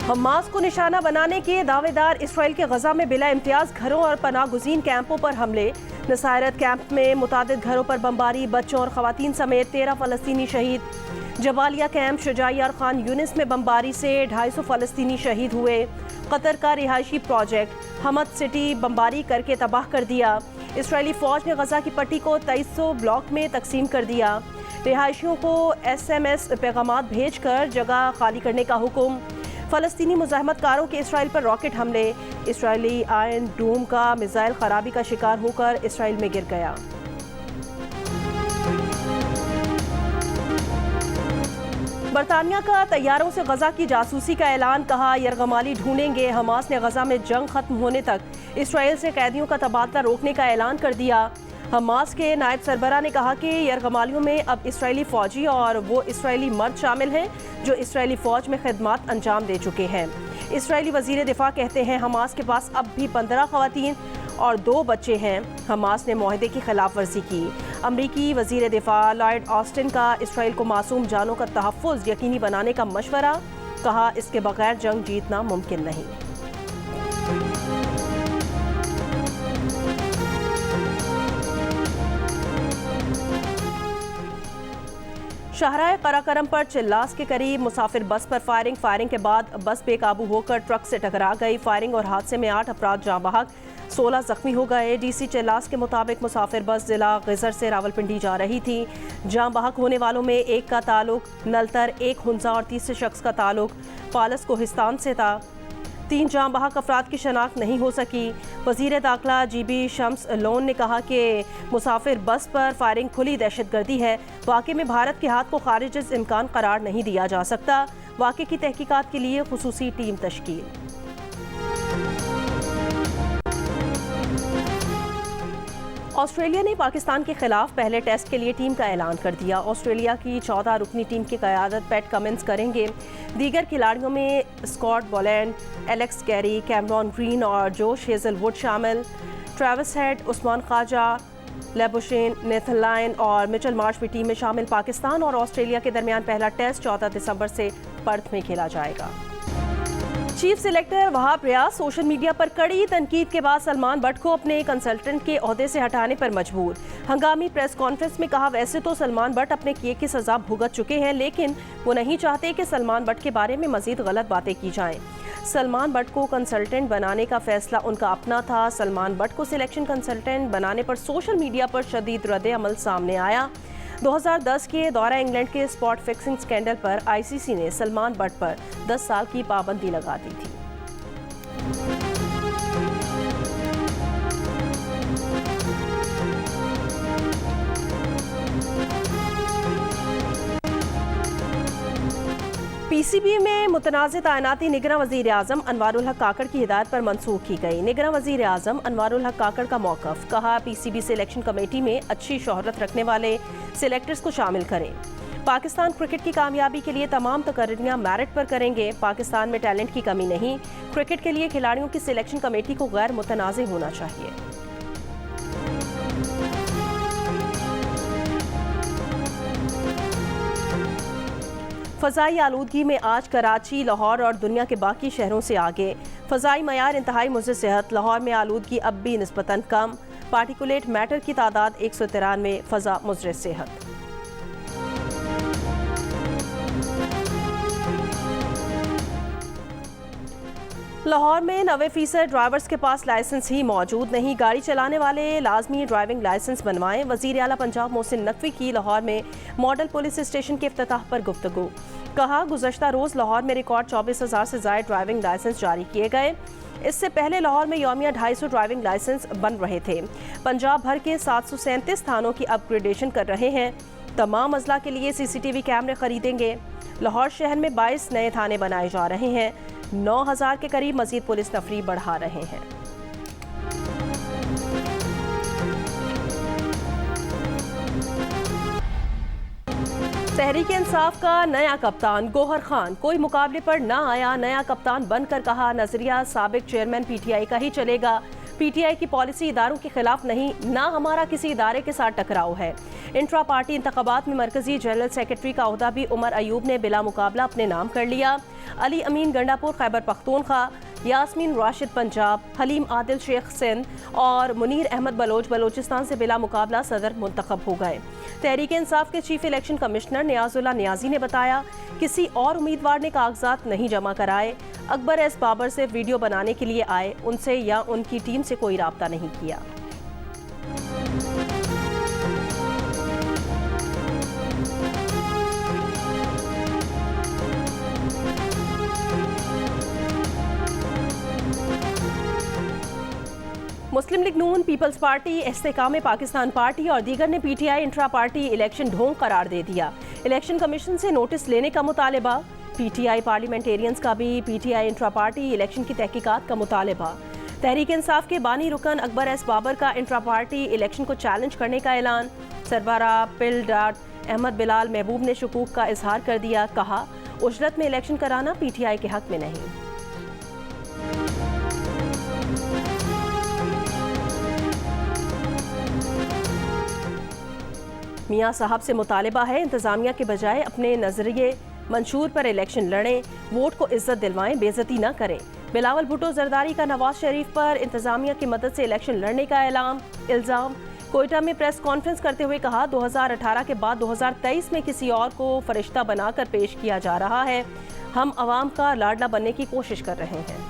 Hamas को निशाना बनाने के दावेदार इसराइल के गजा में बिला इम्तियाज घरों और पनाहगुज़ीन कैंपों पर हमले। नसायरत कैंप में मुतादिद घरों पर बमबारी, बच्चों और खवातीन समेत 13 फ़लस्तीनी शहीद। जबालिया कैंप शुजाइयार खान यूनिस में बमबारी से 250 फ़लस्तीनी शहीद हुए। कतर का रिहायशी प्रोजेक्ट हमद सिटी बमबारी करके तबाह कर दिया। इसराइली फ़ौज ने गजा की पट्टी को 2300 ब्लॉक में तकसीम कर दिया। रिहायशियों को SMS पैगामात भेज कर जगह खाली करने का हुक्म। फ़लस्तीनी मुज़ाहमतकारों के इसराइल पर रॉकेट हमले। इसराइली आयरन डोम का मिसाइल खराबी का शिकार होकर इसराइल में गिर गया। बरतानिया का तैयारों से गजा की जासूसी का ऐलान, कहा यरगमाली ढूंढेंगे। हमास ने गजा में जंग खत्म होने तक इसराइल से कैदियों का तबादला रोकने का ऐलान कर दिया। हमास के नायब सरबरा ने कहा कि यरगमालियों में अब इसराइली फ़ौजी और वो इसराइली मर्द शामिल हैं जो इसराइली फ़ौज में खिदमत अंजाम दे चुके हैं। इसराइली वज़ीर दिफा कहते हैं हमास के पास अब भी 15 खवातीन और 2 बच्चे हैं। हमास ने मुआहदे की खिलाफ वर्जी की। अमरीकी वज़ीर दिफा लॉयड ऑस्टिन का इसराइल को मासूम जानों का तहफ़्फ़ुज़ यकीनी बनाने का मशवरा, कहा इसके बगैर जंग जीतना मुमकिन नहीं। शाहराह कराकरम पर चिल्लास के करीब मुसाफिर बस पर फायरिंग के बाद बस बेकाबू होकर ट्रक से टकरा गई। फायरिंग और हादसे में 8 अफराद जाँ बहक, 16 जख्मी हो गए। DC चिल्लास के मुताबिक मुसाफिर बस जिला गिजर से रावलपिंडी जा रही थी। जाँ बहक होने वालों में एक का ताल्लुक नलतर, एक हुंजा और तीसरे शख्स का ताल्लुक पालस कोहिस्तान से था। 3 जाँ बहक अफराद की शनाख्त नहीं हो सकी। वज़ीर दाखिला GB शम्स लोन ने कहा कि मुसाफिर बस पर फायरिंग खुली दहशतगर्दी है। वाक़े में भारत के हाथ को खारिज इम्कान करार नहीं दिया जा सकता। वाक़े की तहकीकात के लिए खुसूसी टीम तश्कील। ऑस्ट्रेलिया ने पाकिस्तान के खिलाफ पहले टेस्ट के लिए टीम का ऐलान कर दिया। ऑस्ट्रेलिया की 14 रुकनी टीम की क़यादत पैट कमिंस करेंगे। दीगर खिलाड़ियों में Scott Boland, Alex Carey, Cameron Green और जोश हेजलवुड शामिल। Travis Head, Usman Khawaja, Labuschagne, Nathan Lyon और मिचेल मार्श भी टीम में शामिल। पाकिस्तान और ऑस्ट्रेलिया के दरमियान पहला टेस्ट 14 दिसंबर से पर्थ में खेला जाएगा। Chief selector Wahab Riaz social media पर कड़ी तनकीद के बाद सलमान बट को अपने कंसल्टेंट के ओहदे से हटाने पर मजबूर। हंगामी प्रेस कॉन्फ्रेंस में कहा वैसे तो सलमान बट अपने किए की सजा भुगत चुके हैं, लेकिन वो नहीं चाहते कि सलमान बट के बारे में मजीद गलत बातें की जाएं। सलमान बट को कंसल्टेंट बनाने का फैसला उनका अपना था। सलमान बट को सिलेक्शन कंसल्टेंट बनाने पर सोशल मीडिया पर शदीद रद्द अमल सामने आया। 2010 के दौरा इंग्लैंड के स्पॉट फिक्सिंग स्कैंडल पर ICC ने सलमान बट पर 10 साल की पाबंदी लगा दी थी। PCB में मुतनाज़ तैनाती निगरान वज़ीर आज़म अनवारुल हक काकड़ की हिदायत पर मनसूख की गई। निगरान वज़ीर आज़म अनवारुल हक काकड़ का मौक़िफ़, कहा PCB सिलेक्शन कमेटी में अच्छी शोहरत रखने वाले सिलेक्टर्स को शामिल करें। पाकिस्तान क्रिकेट की कामयाबी के लिए तमाम तकर्रियाँ मेरिट पर करेंगे। पाकिस्तान में टैलेंट की कमी नहीं। क्रिकेट के लिए खिलाड़ियों की सिलेक्शन कमेटी को गैर मुतनाज़ होना चाहिए। फ़ज़ाई आलूदगी में आज कराची, लाहौर और दुनिया के बाकी शहरों से आगे। फ़ज़ाई मयार इंतहाई मुज़र सेहत। लाहौर में आलूदगी अब भी निस्बतन कम। पार्टिकुलेट मैटर की तादाद 193। फ़ज़ा मुज़र सेहत। लाहौर में 90% ड्राइवर्स के पास लाइसेंस ही मौजूद नहीं। गाड़ी चलाने वाले लाजमी ड्राइविंग लाइसेंस बनवाएं। वज़ीर आला पंजाब मोहसिन नकवी की लाहौर में मॉडल पुलिस स्टेशन के इफ्तिताह पर गुफ्तगू, कहा गुज़श्ता रोज़ लाहौर में रिकॉर्ड 24,000 से ज़ायद ड्राइविंग लाइसेंस जारी किए गए। इससे पहले लाहौर में यौमिया 250 ड्राइविंग लाइसेंस बन रहे थे। पंजाब भर के 737 थानों की अपग्रेडेशन कर रहे हैं। तमाम अजला के लिए CCTV कैमरे खरीदेंगे। लाहौर शहर में 22 नए थाने बनाए जा रहे हैं। 9,000 के करीब मजीद पुलिस नफरी बढ़ा रहे हैं। तहरीक इंसाफ का नया कप्तान गौहर खान कोई मुकाबले पर न आया। नया कप्तान बनकर कहा नजरिया साबिक चेयरमैन PTI का ही चलेगा। पीटीआई की पॉलिसी इदारों के खिलाफ नहीं, ना हमारा किसी इदारे के साथ टकराव है। इंट्रा पार्टी इंतखाबात में मरकजी जनरल सेक्रेटरी का ओहदा भी उमर अयूब ने बिला मुकाबला अपने नाम कर लिया। अली अमीन गंडापुर खैबर पख्तूनख्वा, यास्मीन राशिद पंजाब, हलीम आदिल शेख सिंध और मुनीर अहमद बलोच बलोचिस्तान से बिला मुकाबला सदर मुंतखब हो गए। तहरीक इंसाफ के चीफ इलेक्शन कमिश्नर नियाजुल्लाह नियाजी ने बताया किसी और उम्मीदवार ने कागजात नहीं जमा कराए। अकबर एस बाबर से वीडियो बनाने के लिए आए, उनसे या उनकी टीम से कोई राब्ता नहीं किया। मुस्लिम लीग नून, पीपल्स पार्टी, इस्तेकाम पाकिस्तान पार्टी और दीगर ने पीटीआई इंट्रा पार्टी इलेक्शन ढोंग करार दे दिया। इलेक्शन कमीशन से नोटिस लेने का मुतालबा। पीटीआई पार्लियामेंटेरियंस का भी पीटीआई इंट्रा पार्टी इलेक्शन की तहकीकात का मुतालबा। तहरीक इंसाफ के बानी रुकन अकबर एस बाबर का इंट्रा पार्टी इलेक्शन को चैलेंज करने का ऐलान। सरबरा पिल डाट अहमद बिलाल महबूब ने शुकूक का इजहार कर दिया, कहा उजरत में इलेक्शन कराना पीटीआई के हक में नहीं। मियाँ साहब से मुतालबा है इंतज़ामिया के बजाय अपने नजरिए मंशूर पर इलेक्शन लड़ें, वोट को इज्जत दिलवाएं, बेइज्जती न करें। बिलावल भुट्टो जरदारी का नवाज शरीफ पर इंतज़ामिया की मदद से इलेक्शन लड़ने का इल्ज़ाम। कोयटा में प्रेस कॉन्फ्रेंस करते हुए कहा 2018 के बाद 2023 में किसी और को फरिश्ता बनाकर पेश किया जा रहा है। हम अवाम का लाडला बनने की कोशिश कर रहे हैं।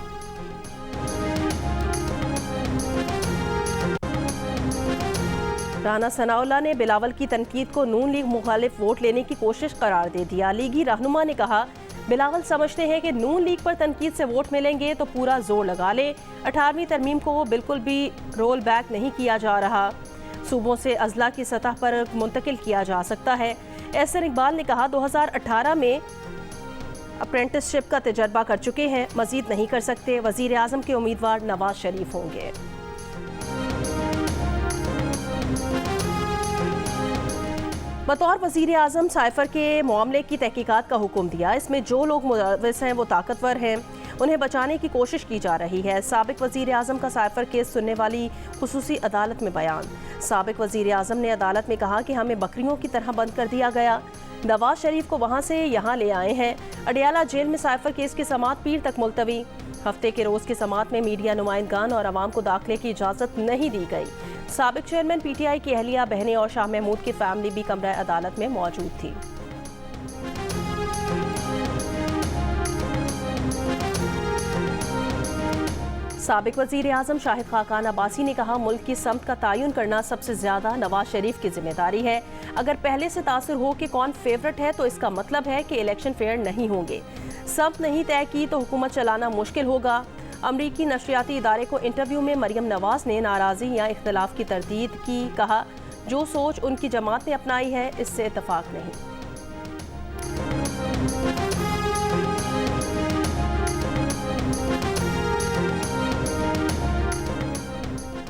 राना सनाउल्लाह ने बिलावल की तनकीद को नून लीग मुखालिफ वोट लेने की कोशिश करार दे दिया। लीगी रहनुमा ने कहा बिलावल समझते हैं कि नून लीग पर तनकीद से वोट मिलेंगे तो पूरा जोर लगा ले। 18वीं तरमीम को बिल्कुल भी रोल बैक नहीं किया जा रहा, सूबों से अजला की सतह पर मुंतकिल किया जा सकता है। एहसन इकबाल ने कहा 2018 में अप्रेंटिसशिप का तजर्बा कर चुके हैं, मजीद नहीं कर सकते। वजीर आजम के उम्मीदवार नवाज शरीफ होंगे। बतौर वजीर आजम साइफर के मामले की तहकीकात का हुक्म दिया। इसमें जो लोग मुलव्विस हैं वो ताकतवर हैं, उन्हें बचाने की कोशिश की जा रही है। साबिक वजीर आजम का साइफर केस सुनने वाली खुसूसी अदालत में बयान। साबिक वजीर आजम ने अदालत में कहा कि हमें बकरियों की तरह बंद कर दिया गया। नवाज शरीफ को वहाँ से यहाँ ले आए हैं। अडियाला जेल में साइफर केस की समाअत पीर तक मुलतवी। हफ्ते के रोज की समाअत में मीडिया नुमाइंदगान और आवाम को दाखिले की इजाज़त नहीं दी गई। साबिक चेयरमैन पीटीआई की अहलिया, बहनें और शाह महमूद की फैमिली भी कमरा अदालत में मौजूद थी। साबिक वजीर आजम शाहिद खाकान अब्बासी ने कहा मुल्क की समत का तयन करना सबसे ज्यादा नवाज शरीफ की जिम्मेदारी है। अगर पहले से तासुर हो कि कौन फेवरेट है तो इसका मतलब है कि इलेक्शन फेयर नहीं होंगे। समत नहीं तय की तो हुकूमत चलाना मुश्किल होगा। अमरीकी नशरियाती इदारे को इंटरव्यू में मरियम नवाज ने नाराज़ी या इख्तलाफ की तरदीद की, कहा जो सोच उनकी जमात ने अपनाई है इससे इत्तफाक नहीं।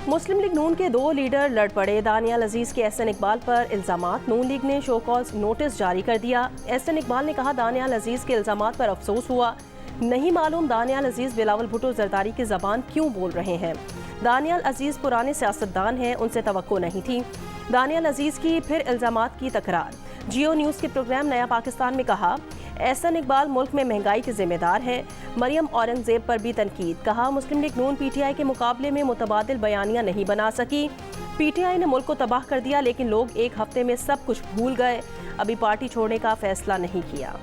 मुस्लिम लीग नून के दो लीडर लड़ पड़े। दानियाल अजीज के एहसन इकबाल पर इल्जामात। नून लीग ने शो कॉज नोटिस जारी कर दिया। एहसन इकबाल ने कहा दानियाल अजीज के इल्जामात पर अफसोस हुआ, नहीं मालूम दानियाल अजीज बिलावल भुट्टो जरदारी की ज़बान क्यों बोल रहे हैं। दानियाल अजीज पुराने सियासतदान हैं, उनसे तवक्को नहीं थी। दानियाल अजीज की फिर इल्जामात की तकरार। जियो न्यूज़ के प्रोग्राम नया पाकिस्तान में कहा एहसन इकबाल मुल्क में महंगाई के जिम्मेदार हैं। मरियम औरंगजेब पर भी तनकीद। कहा मुस्लिम लीग नून पीटीआई के मुकाबले में मुतबादिल बयानियां नहीं बना सकी। पीटीआई ने मुल्क को तबाह कर दिया लेकिन लोग एक हफ्ते में सब कुछ भूल गए, अभी पार्टी छोड़ने का फैसला नहीं किया।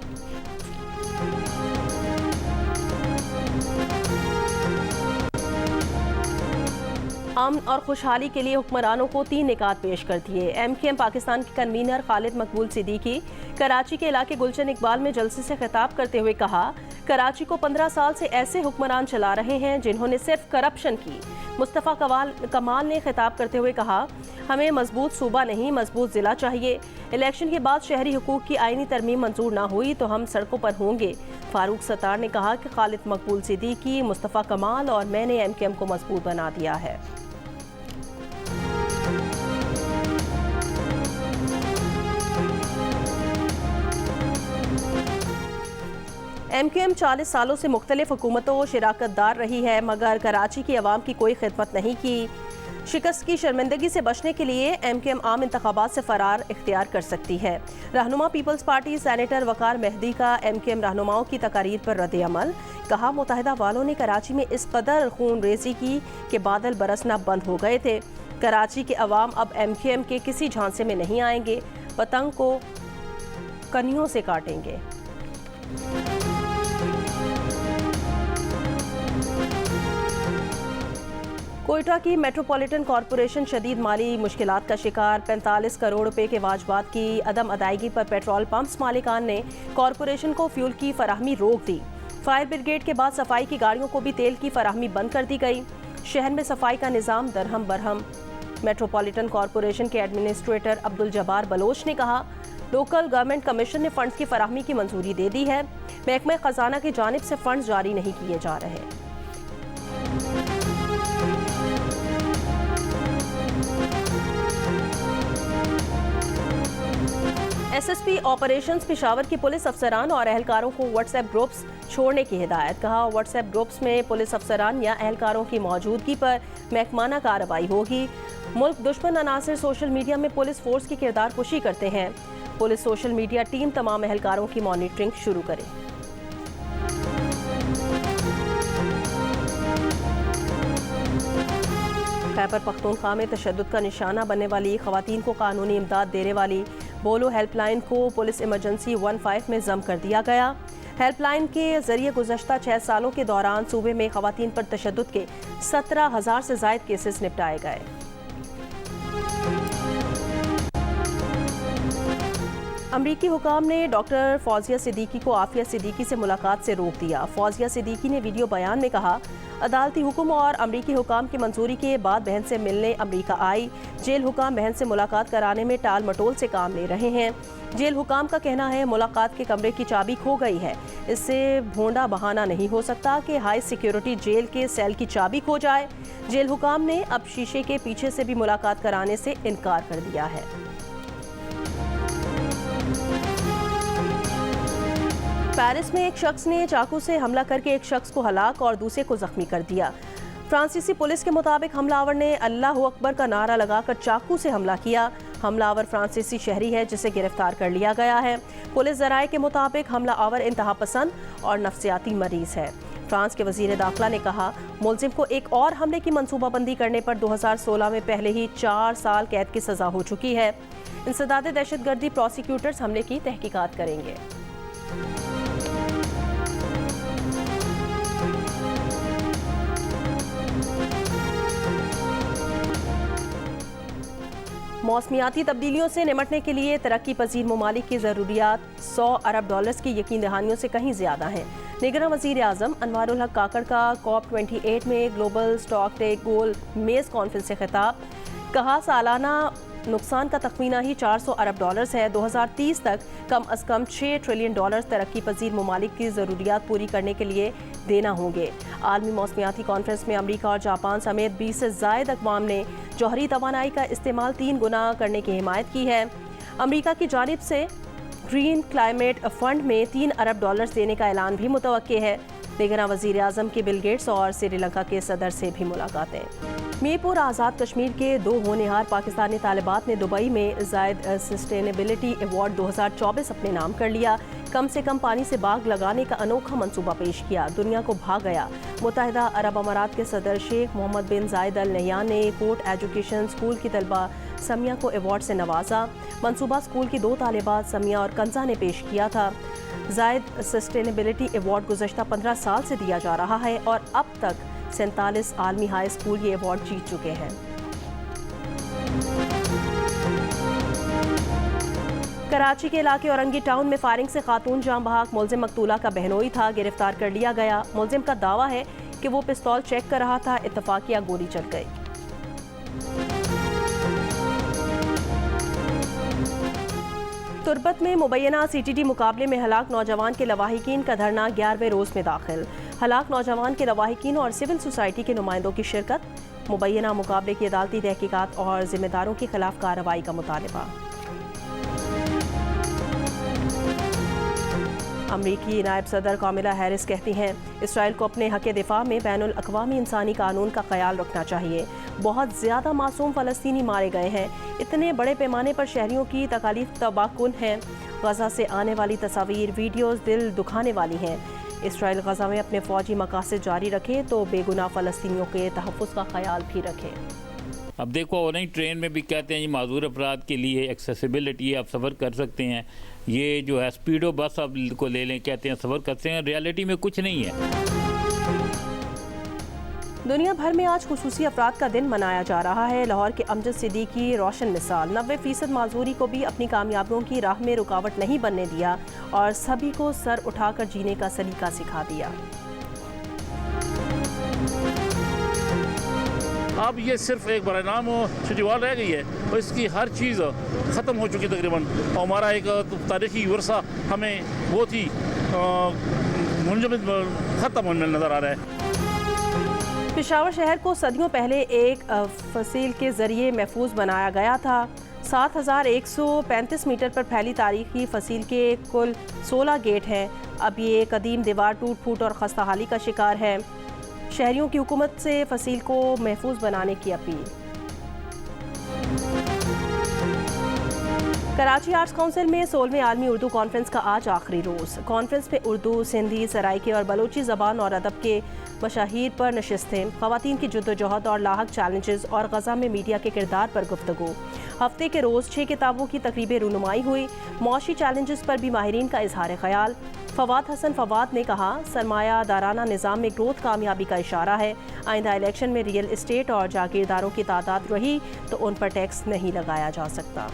अमन और खुशहाली के लिए हुक्मरानों को 3 निकात पेश कर दिए। एमकेएम पाकिस्तान के कन्वीनर खालिद मकबूल सिद्दीकी कराची के इलाके गुलशन इकबाल में जलसे से खिताब करते हुए कहा कराची को 15 साल से ऐसे हुक्मरान चला रहे हैं जिन्होंने सिर्फ करप्शन की। मुस्तफ़ा कमाल ने खिताब करते हुए कहा हमें मजबूत सूबा नहीं मजबूत ज़िला चाहिए। इलेक्शन के बाद शहरी हुकूक की आईनी तरमीम मंजूर ना हुई तो हम सड़कों पर होंगे। फारूक सत्तार ने कहा कि खालिद मकबूल सिद्दीकी, मुस्तफ़ा कमाल और मैंने एमकेएम को मजबूत बना दिया है। MQM 40 सालों से मुख्तलिफ हुकूमतों शिराकतदार रही है, मगर कराची की आवाम की कोई खिदमत नहीं की। शिकस्त की शर्मिंदगी से बचने के लिए MQM आम इंतखाबात से फरार इख्तियार कर सकती है। रहनुमा पीपल्स पार्टी सेनेटर वकार मेहदी का MQM रहनुमाओं की तकारीर पर रद्द-ए-अमल। कहा, मुत्तहिदा वालों ने कराची में इस कदर खून रेजी की कि बादल बरसना बंद हो गए थे। कराची के अवाम अब MQM के किसी झांसे में नहीं आएंगे, पतंग को कनियों से काटेंगे। कोयटा की मेट्रोपॉलिटन कॉरपोरेशन शदीद माली मुश्किलात का शिकार। 45 करोड़ रुपए के वाजबात की अदम अदायगी पर पेट्रोल पंप्स मालिकान ने कॉरपोरेशन को फ्यूल की फराहमी रोक दी। फायर ब्रिगेड के बाद सफाई की गाड़ियों को भी तेल की फराहमी बंद कर दी गई। शहर में सफाई का निज़ाम दरहम बरहम। मेट्रोपॉलिटन कॉरपोरेशन के एडमिनिस्ट्रेटर अब्दुल जब्बार बलोच ने कहा, लोकल गवर्नमेंट कमीशन ने फंड्स की फराहमी की मंजूरी दे दी है। महकमा खजाना की जानिब से फंड्स जारी नहीं किए जा रहे। SSP ऑपरेशंस पेशावर की पुलिस अफसरान और अहलकारों को व्हाट्सएप ग्रुप्स छोड़ने की हिदायत। कहा, व्हाट्सएप ग्रुप्स में पुलिस अफसरान या अहलकारों की मौजूदगी पर महकमाना कार्रवाई होगी। मुल्क दुश्मन अनासर सोशल मीडिया में पुलिस फोर्स की किरदार कुशी करते हैं। पुलिस सोशल मीडिया टीम तमाम अहलकारों की मॉनिटरिंग शुरू करे। खैबर पख्तूनख्वा में तशद्दुद का निशाना बनने वाली खवातीन को कानूनी इमदाद देने वाली बोलो हेल्पलाइन को पुलिस इमरजेंसी 15 में जम कर दिया गया। हेल्पलाइन के जरिए गुज़श्ता 6 सालों के दौरान सूबे में खवातीन पर तशद्दुद के 17,000 से ज़ायद केसेस निपटाए गए। अमरीकी हुकाम ने डॉक्टर फौजिया सिद्दीकी को आफिया सिद्दीकी से मुलाकात से रोक दिया। फौजिया सिद्दीकी ने वीडियो बयान में कहा, अदालती हुक्म और अमरीकी हुकाम की मंजूरी के बाद बहन से मिलने अमरीका आई। जेल हुकाम बहन से मुलाकात कराने में टाल मटोल से काम ले रहे हैं। जेल हुकाम का कहना है, मुलाकात के कमरे की चाबी खो गई है। इससे भोंडा बहाना नहीं हो सकता कि हाई सिक्योरिटी जेल के सेल की चाबी खो जाए। जेल हुकाम ने अब शीशे के पीछे से भी मुलाकात कराने से इनकार कर दिया है। पेरिस में एक शख्स ने चाकू से हमला करके एक शख्स को हलाक और दूसरे को जख्मी कर दिया। फ्रांसीसी पुलिस के मुताबिक हमलावर ने अल्लाह अकबर का नारा लगाकर चाकू से हमला किया। हमलावर फ्रांसीसी शहरी है जिसे गिरफ्तार कर लिया गया है। पुलिस ज़राए के मुताबिक हमलावर इंतहा पसंद और नफ्सियाती मरीज है। फ्रांस के वजीर दाखिला ने कहा, मुलजिम को एक और हमले की मनसूबाबंदी करने पर 2016 में पहले ही 4 साल कैद की सजा हो चुकी है। इंसदाद दहशतगर्दी प्रोसिक्यूटर्स हमले की तहकीकात करेंगे। मौसमियाती तब्दीलियों से निमटने के लिए तरक्की पजीर ममालिक की ज़रूरियात $100 अरब की यकीन दहानियों से कहीं ज़्यादा हैं। निगरान वज़ीर आज़म अनवारुल हक काकड़ का COP28 में ग्लोबल स्टॉक टेक गोल मेज़ कॉन्फ्रेंस से खिताब। कहा, सालाना नुकसान का तखमीना ही $400 अरब है। 2030 तक कम अज़ कम $6 ट्रिलियन तरक्की पजीर ममालिक की ज़रूरियात पूरी करने के लिए देना होंगे। आलमी मौसमियाती कॉन्फ्रेंस में अमरीका और जापान समेत 20 से ज़ायद अक़वाम ने जौहरी तवानाई का इस्तेमाल 3 गुना करने की हिमायत की है। अमरीका की जानिब से ग्रीन क्लाइमेट फंड में $3 अरब देने का ऐलान भी मुतवक्के है। निगरान वज़ीर आज़म की बिल गेट्स और श्रीलंका के सदर से भी मुलाकातें। मीरपुर आज़ाद कश्मीर के 2 होनहार पाकिस्तानी तालिबात ने दुबई में जायद सस्टेनेबिलिटी अवार्ड 2024 अपने नाम कर लिया। कम से कम पानी से बाग लगाने का अनोखा मंसूबा पेश किया, दुनिया को भा गया। मुत्तहिदा अरब अमारात के सदर शेख मोहम्मद बिन जायद अल नहयान ने कोर्ट एजुकेशन स्कूल की तलबा समिया को अवार्ड से नवाजा। मंसूबा स्कूल की 2 तालिबात समिया और कंजा ने पेश किया था। जायद सस्टेनेबिलिटी अवार्ड गुज़श्ता 15 साल से दिया जा रहा है और अब तक 47 आलमी हाई स्कूल ये अवार्ड जीत चुके हैं। कराची के इलाके औरंगी टाउन में फायरिंग से खातून जाम बहक। मुलजिम मकतूला का बहनोई था, गिरफ्तार कर लिया गया। मुलजिम का दावा है कि वो पिस्तौल चेक कर रहा था, इत्तफाकिया गोली चल गई। तुर्बत में मुबैना CTD मुकाबले में हलाक नौजवान के लवाहिकीन का धरना 11वें रोज़ में दाखिल। हलाक नौजवान के लवाहिकीन और सिविल सोसाइटी के नुमाइंदों की शिरकत। मुबैना मुकाबले की अदालती तहकीकात और जिम्मेदारों के खिलाफ कार्रवाई का मुतालबा। अमरीकी नायब सदर कामिला हैरिस कहती हैं इसराइल को अपने हक़ दिफा में बैनुल अक़वामी इंसानी कानून का ख्याल रखना चाहिए। बहुत ज़्यादा मासूम फ़लस्तीनी मारे गए हैं। इतने बड़े पैमाने पर शहरियों की तकालीफ तबाहकुन हैं। गज़ा से आने वाली तस्वीर वीडियोज़ दिल दुखाने वाली हैं। इसराइल गज़ा में अपने फ़ौजी मकासद जारी रखे तो बेगुनाह फ़लस्तीनियों के तहफ़्फ़ुज़ का ख्याल भी रखे। अब देखो नहीं, ट्रेन में भी कहते हैं ये माजूर अफराद के लिए एक्सेसिबिलिटी, आप सफ़र कर सकते हैं। ये जो है स्पीडो बस आप को ले लें, कहते हैं सफ़र करते हैं, रियलिटी में कुछ नहीं है। दुनिया भर में आज खुसूसी अफराद का दिन मनाया जा रहा है। लाहौर के अमजद सिद्दीकी रोशन मिसाल 90% माजूरी को भी अपनी कामयाबियों की राह में रुकावट नहीं बनने दिया और सभी को सर उठाकर जीने का सलीका सिखा दिया। अब ये सिर्फ एक बड़ा नाम शिजवाल रह गई है और इसकी हर चीज़ ख़त्म हो चुकी तकरीबन। और हमारा एक तारीखी वर्सा हमें बहुत ही मुंजमद ख़त्म होने नज़र आ रहा है। पेशावर शहर को सदियों पहले एक फसील के ज़रिए महफूज बनाया गया था। 7135 मीटर पर फैली तारीखी फसील के कुल 16 गेट हैं। अब ये कदीम दीवार टूट फूट और खस्ताहाली का शिकार है। शहरियों की हुकूमत से फसील को महफूज बनाने की अपील। कराची आर्ट्स काउंसिल में 16वें आलमी उर्दू कॉन्फ्रेंस का आज आखिरी रोज़। कॉन्फ्रेंस में उर्दू, सिंधी, सराइकी और बलोची ज़बान और अदब के मशाहिर पर नशिस्तें, ख़वातीन की जद्दोजहद और लाहक चैलेंजेस और गज़ा में मीडिया के किरदार पर गुफ्तगू। हफ्ते के रोज़ 6 किताबों की तकरीबें रूनुमाई हुई। मौशी चैलेंजेस पर भी माहिरीन का इजहार ख्याल। फवाद हसन फवाद ने कहा सरमाया दाराना निज़ाम में ग्रोथ कामयाबी का इशारा है। आइंदा इलेक्शन में रियल इस्टेट और जागीरदारों की तादाद रही तो उन पर टैक्स नहीं लगाया जा सकता।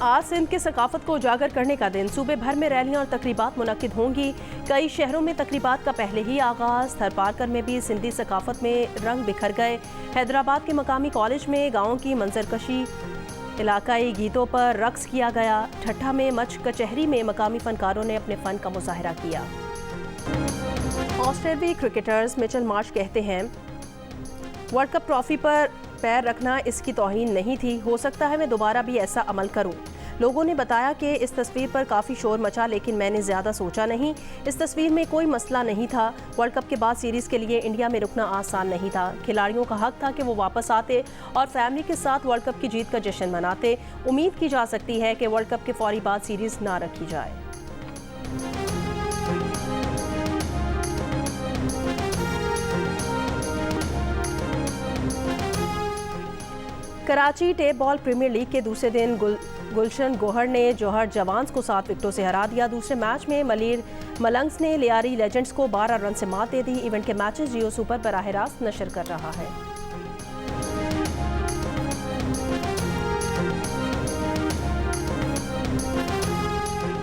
आज सिंध के सकाफत को उजागर करने का दिन। सूबे भर में रैलियां और तकरीबात मुनक्किद होंगी। कई शहरों में तकरीबात का पहले ही आगाज़। थरपारकर में भी सिंधी सकाफत में रंग बिखर गए। हैदराबाद के मकामी कॉलेज में गाँवों की मंजरकशी, इलाकाई गीतों पर रक्स किया गया। ठट्ठा में मच कचहरी में मकामी फनकारों ने अपने फ़न का मुजाहरा किया। ऑस्ट्रेलियाई क्रिकेटर्स मिचेल मार्श कहते हैं वर्ल्ड कप ट्रॉफी पर पैर रखना इसकी तौहीन नहीं थी। हो सकता है मैं दोबारा भी ऐसा अमल करूं। लोगों ने बताया कि इस तस्वीर पर काफ़ी शोर मचा, लेकिन मैंने ज़्यादा सोचा नहीं। इस तस्वीर में कोई मसला नहीं था। वर्ल्ड कप के बाद सीरीज़ के लिए इंडिया में रुकना आसान नहीं था। खिलाड़ियों का हक था कि वो वापस आते और फैमिली के साथ वर्ल्ड कप की जीत का जश्न मनाते। उम्मीद की जा सकती है कि वर्ल्ड कप के फौरी बाद सीरीज़ ना रखी जाए। Karachi tape ball premier league के दूसरे दिन गुलशन गोहर ने जौहर जवान्स को 7 विकेटों से हरा दिया। दूसरे मैच में मलीर मलंग्स ने लियारी लेजेंड्स को 12 रन से मात दे दी। इवेंट के मैचेस जियो सुपर बराह रास्त नशर कर रहा है।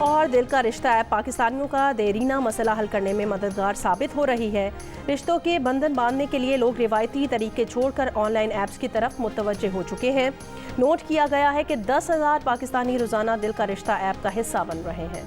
और दिल का रिश्ता ऐप पाकिस्तानियों का देरीना मसला हल करने में मददगार साबित हो रही है। रिश्तों के बंधन बांधने के लिए लोग रिवायती तरीके छोड़कर ऑनलाइन ऐप्स की तरफ मुतवज्जे हो चुके हैं। नोट किया गया है कि 10,000 पाकिस्तानी रोजाना दिल का रिश्ता ऐप का हिस्सा बन रहे हैं।